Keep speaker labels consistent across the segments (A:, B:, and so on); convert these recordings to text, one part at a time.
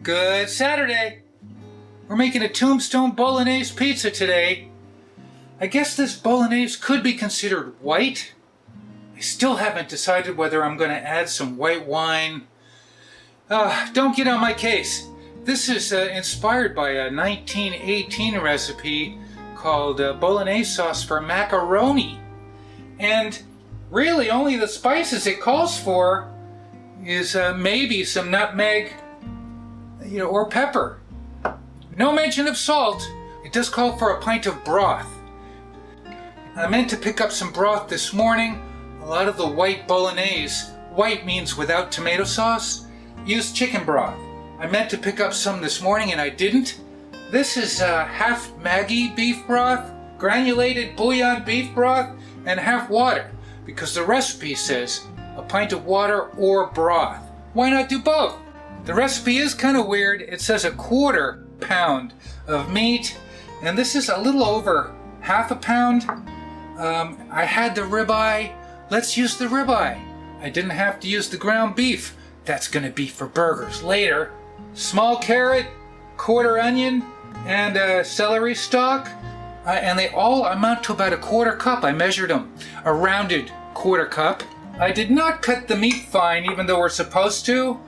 A: Good Saturday. We're making a Tombstone Bolognese Pizza today. I guess this Bolognese could be considered white. I still haven't decided whether I'm going to add some white wine. Don't get on my case. This is inspired by a 1918 recipe called Bolognese Sauce for Macaroni. And really only the spices it calls for is maybe some nutmeg, or pepper. No mention of salt. It does call for a pint of broth. I meant to pick up some broth this morning. A lot of the white bolognese, white means without tomato sauce, use chicken broth. I meant to pick up some this morning and I didn't. This is half Maggi beef broth, granulated bouillon beef broth, and half water, because the recipe says a pint of water or broth. Why not do both? The recipe is kind of weird. It says a quarter pound of meat, and this is a little over half a pound. I had the ribeye. Let's use the ribeye. I didn't have to use the ground beef. That's gonna be for burgers later. Small carrot, quarter onion, and celery stalk, and they all amount to about a quarter cup. I measured them, a rounded quarter cup. I did not cut the meat fine, even though we're supposed to.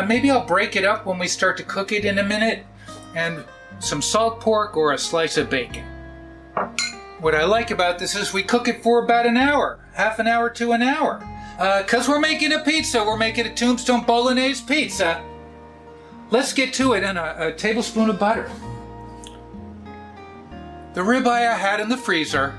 A: Maybe I'll break it up when we start to cook it in a minute. And some salt pork or a slice of bacon. What I like about this is we cook it for about an hour, half an hour to an hour. Because we're making a pizza, we're making a Tombstone Bolognese Pizza. Let's get to it, and a tablespoon of butter. The ribeye I had in the freezer.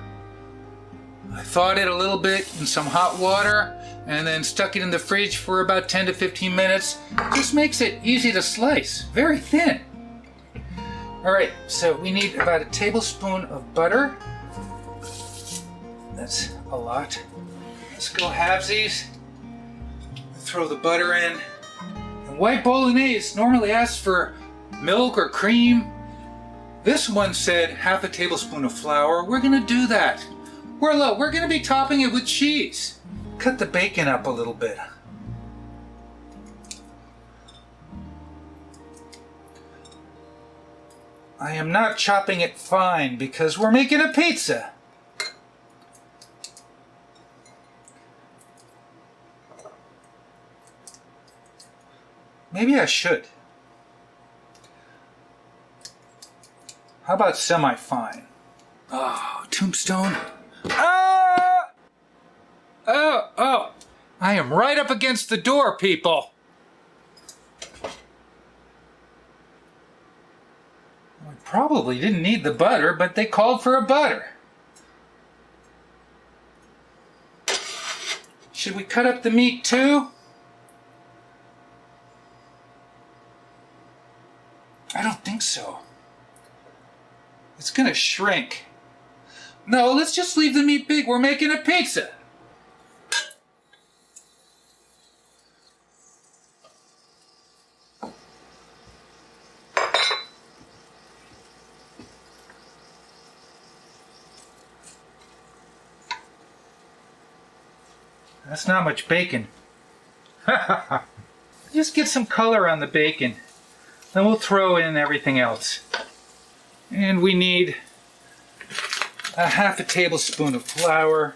A: I thawed it a little bit in some hot water and then stuck it in the fridge for about 10 to 15 minutes. Just makes it easy to slice, very thin. Alright, so we need about a tablespoon of butter. That's a lot. Let's go halvesies. Throw the butter in. And white bolognese normally asks for milk or cream. This one said half a tablespoon of flour. We're gonna do that. We're gonna be topping it with cheese. Cut the bacon up a little bit. I am not chopping it fine because we're making a pizza. Maybe I should. How about semi-fine? Oh, Tombstone. Oh! I am right up against the door, people. I probably didn't need the butter, but they called for a butter. Should we cut up the meat too? I don't think so. It's gonna shrink. No, let's just leave the meat big. We're making a pizza. That's not much bacon. Just get some color on the bacon. Then we'll throw in everything else. And we need a half a tablespoon of flour.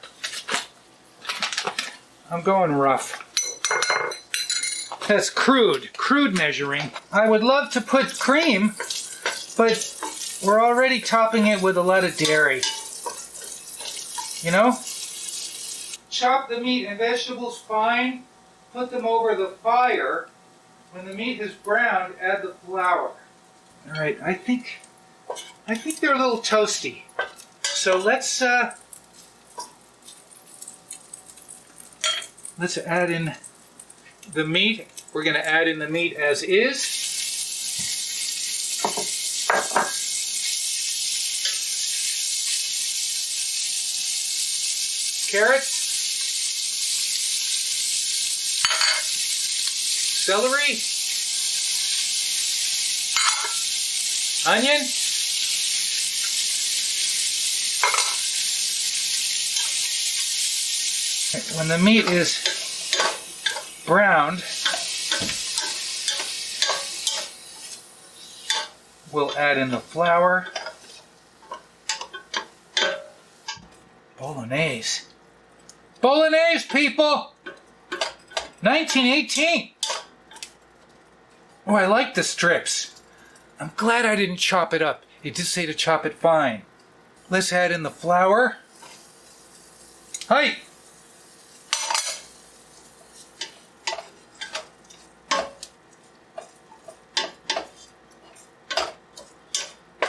A: I'm going rough. That's crude measuring. I would love to put cream, but we're already topping it with a lot of dairy. You know? Chop the meat and vegetables fine, put them over the fire. When the meat is browned, add the flour. All right, I think they're a little toasty. So let's add in the meat. We're going to add in the meat as is. Carrots. Celery, onion, when the meat is browned, we'll add in the flour. Bolognese. Bolognese, people! 1918! Oh, I like the strips. I'm glad I didn't chop it up. It did say to chop it fine. Let's add in the flour. Hi!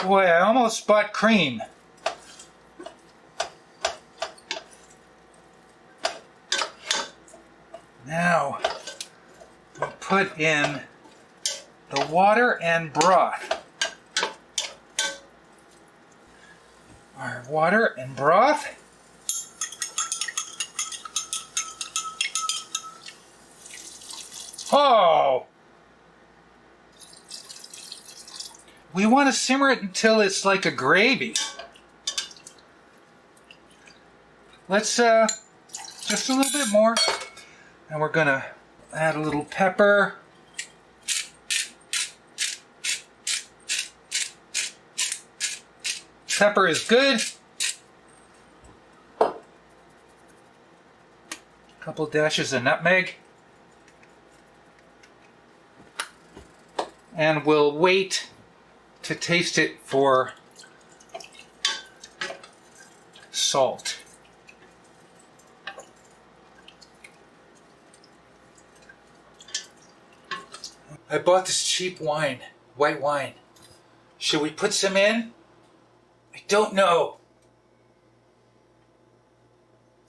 A: Boy, I almost bought cream. Now, we'll put in the water and broth. Our water and broth. Oh! We want to simmer it until it's like a gravy. Let's just a little bit more. And we're gonna add a little pepper. Pepper is good. A couple dashes of nutmeg. And we'll wait to taste it for salt. I bought this cheap wine, white wine. Should we put some in? I don't know.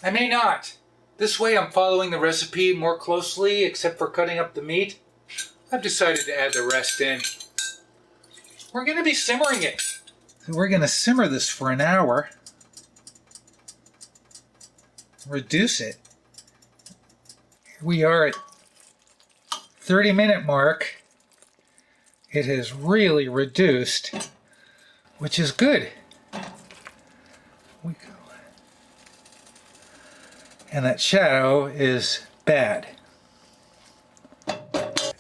A: I may not. This way I'm following the recipe more closely, except for cutting up the meat. I've decided to add the rest in. We're going to be simmering it. So we're going to simmer this for an hour. Reduce it. Here we are at 30-minute mark. It has really reduced, which is good. And that shadow is bad.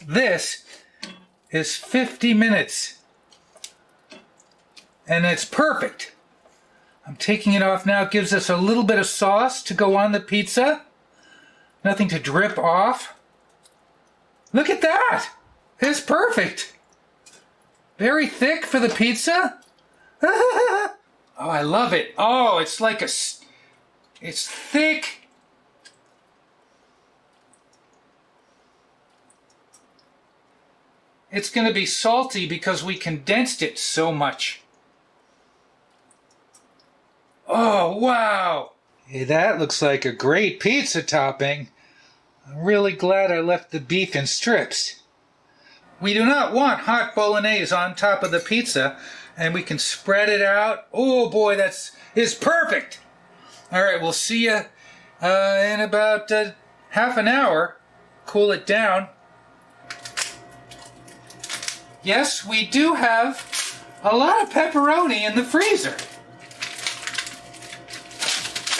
A: This is 50 minutes. And it's perfect. I'm taking it off now. It gives us a little bit of sauce to go on the pizza. Nothing to drip off. Look at that! It's perfect. Very thick for the pizza. Oh, I love it. Oh, it's like it's thick. It's going to be salty because we condensed it so much. Oh, wow! Hey, that looks like a great pizza topping. I'm really glad I left the beef in strips. We do not want hot bolognese on top of the pizza, and we can spread it out. Oh boy, it's perfect! Alright, we'll see you in about half an hour. Cool it down. Yes, we do have a lot of pepperoni in the freezer.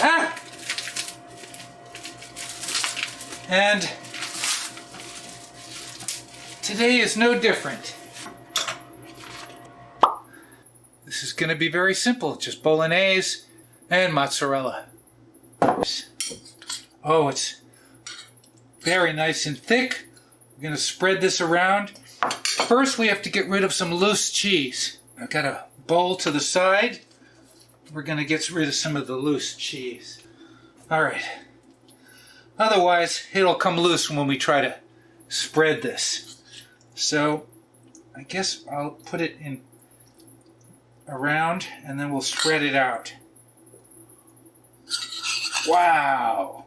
A: Ah! And today is no different. This is going to be very simple. Just bolognese and mozzarella. Oh, it's very nice and thick. We're going to spread this around. First, we have to get rid of some loose cheese. I've got a bowl to the side. We're going to get rid of some of the loose cheese. Alright. Otherwise, it'll come loose when we try to spread this. So, I guess I'll put it in around and then we'll spread it out. Wow!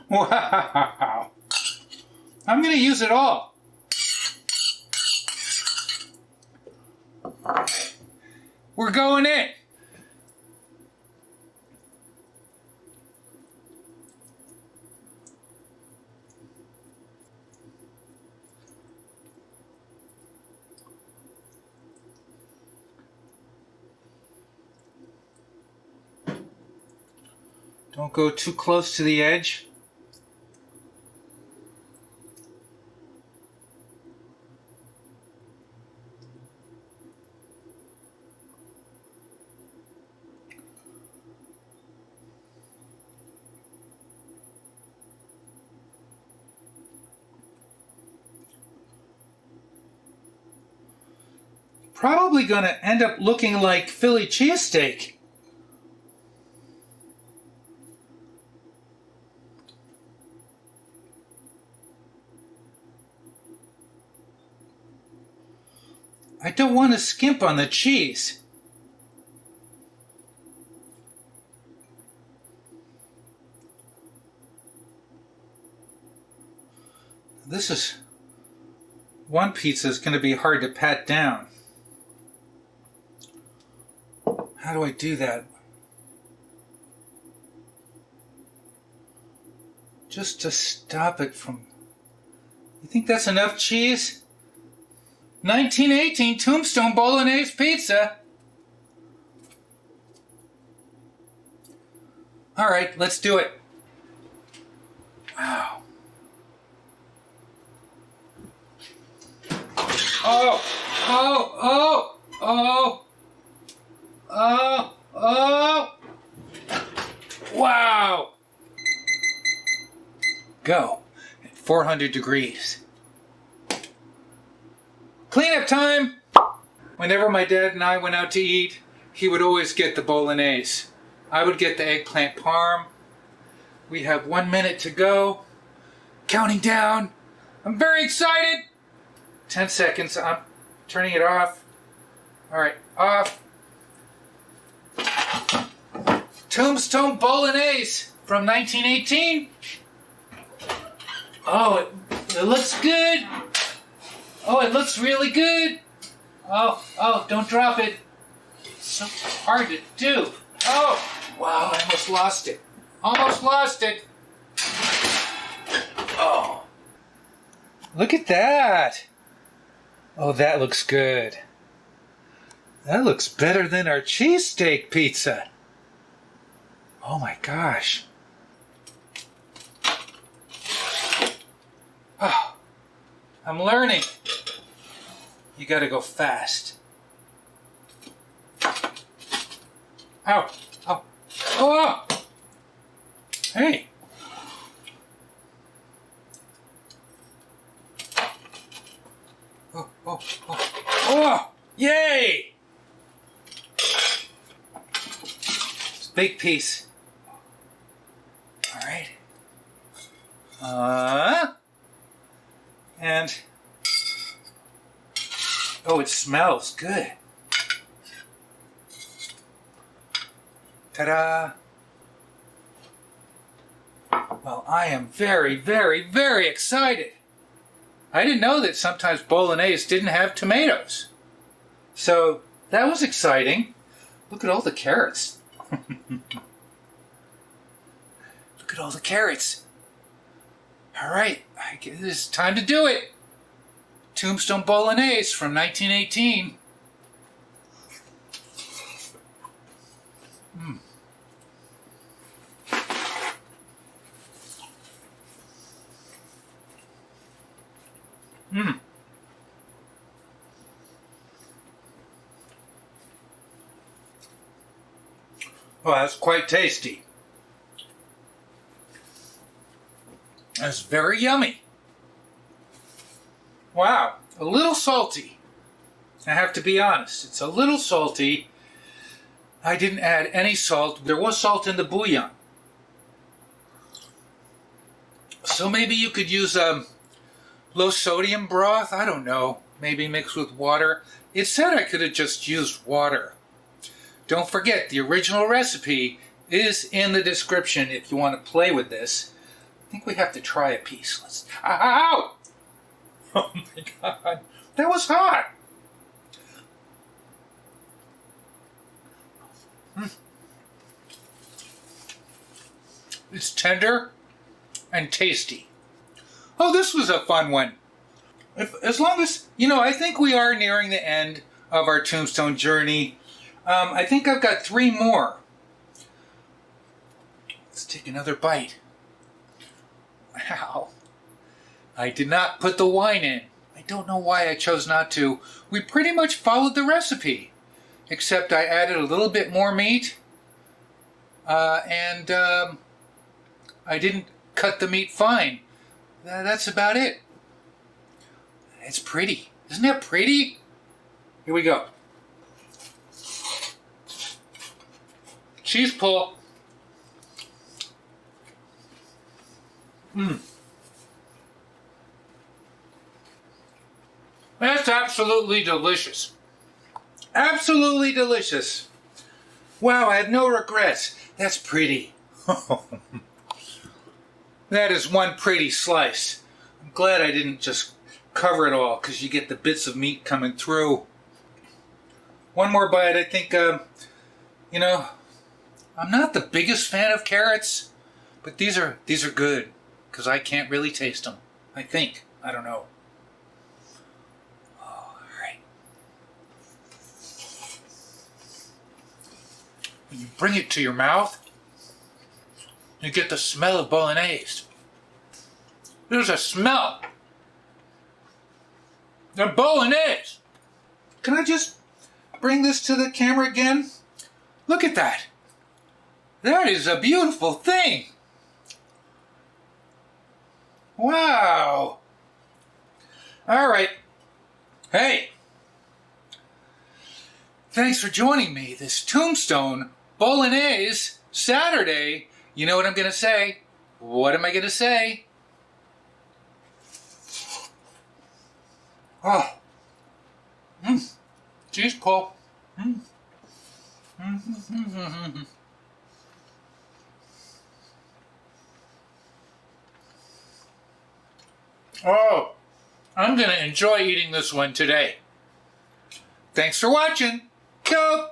A: Wow! I'm going to use it all. We're going in. Don't go too close to the edge. probably going to end up looking like Philly cheesesteak. I don't want to skimp on the cheese. This is one pizza is going to be hard to pat down. How do I do that? Just to stop it from... You think that's enough cheese? 1918 Tombstone Bolognese Pizza. All right, let's do it. Wow. Oh, oh, oh, oh, oh, oh. Wow. Go at 400 degrees. Cleanup time! Whenever my dad and I went out to eat, he would always get the bolognese. I would get the eggplant parm. We have 1 minute to go. Counting down. I'm very excited. 10 seconds. I'm turning it off. All right, off. Tombstone Bolognese from 1918. Oh, it looks good. Oh, it looks really good. Oh, don't drop it. It's so hard to do. Oh, wow, I almost lost it. Almost lost it. Oh, look at that. Oh, that looks good. That looks better than our cheesesteak pizza. Oh my gosh. Oh, I'm learning. You gotta go fast. Ow, oh, oh! Hey. Oh, oh, oh, oh! Yay! It's a big piece. All right. And oh, it smells good. Ta-da! Well, I am very, very, very excited. I didn't know that sometimes bolognese didn't have tomatoes. So that was exciting. Look at all the carrots. Look at all the carrots. All right, I guess it's time to do it. Tombstone Bolognese from 1918. Mm. Mm. Well, that's quite tasty. That's very yummy. Wow, a little salty. I have to be honest, it's a little salty. I didn't add any salt. There was salt in the bouillon. So maybe you could use low sodium broth, I don't know, maybe mixed with water. It said I could have just used water. Don't forget, the original recipe is in the description if you want to play with this. I think we have to try a piece. Let's. Ow! Oh my God, that was hot. It's tender and tasty. Oh, this was a fun one. As long as, I think we are nearing the end of our Tombstone journey. I think I've got 3 more. Let's take another bite. Wow. I did not put the wine in. I don't know why I chose not to. We pretty much followed the recipe, except I added a little bit more meat, and I didn't cut the meat fine. That's about it. It's pretty. Isn't that pretty? Here we go. Cheese pull. That's absolutely delicious. Absolutely delicious. Wow, I have no regrets. That's pretty. That is one pretty slice. I'm glad I didn't just cover it all because you get the bits of meat coming through. One more bite. I think, you know, I'm not the biggest fan of carrots, but these are good because I can't really taste them. I think. I don't know. All right. When you bring it to your mouth, you get the smell of bolognese. There's a smell. The bolognese. Can I just bring this to the camera again? Look at that. That is a beautiful thing. Wow. All right. Hey. Thanks for joining me this Tombstone Bolognese Saturday. You know what I'm going to say? What am I going to say? Oh. Cheese pull. Oh, I'm going to enjoy eating this one today. Thanks for watching. Go!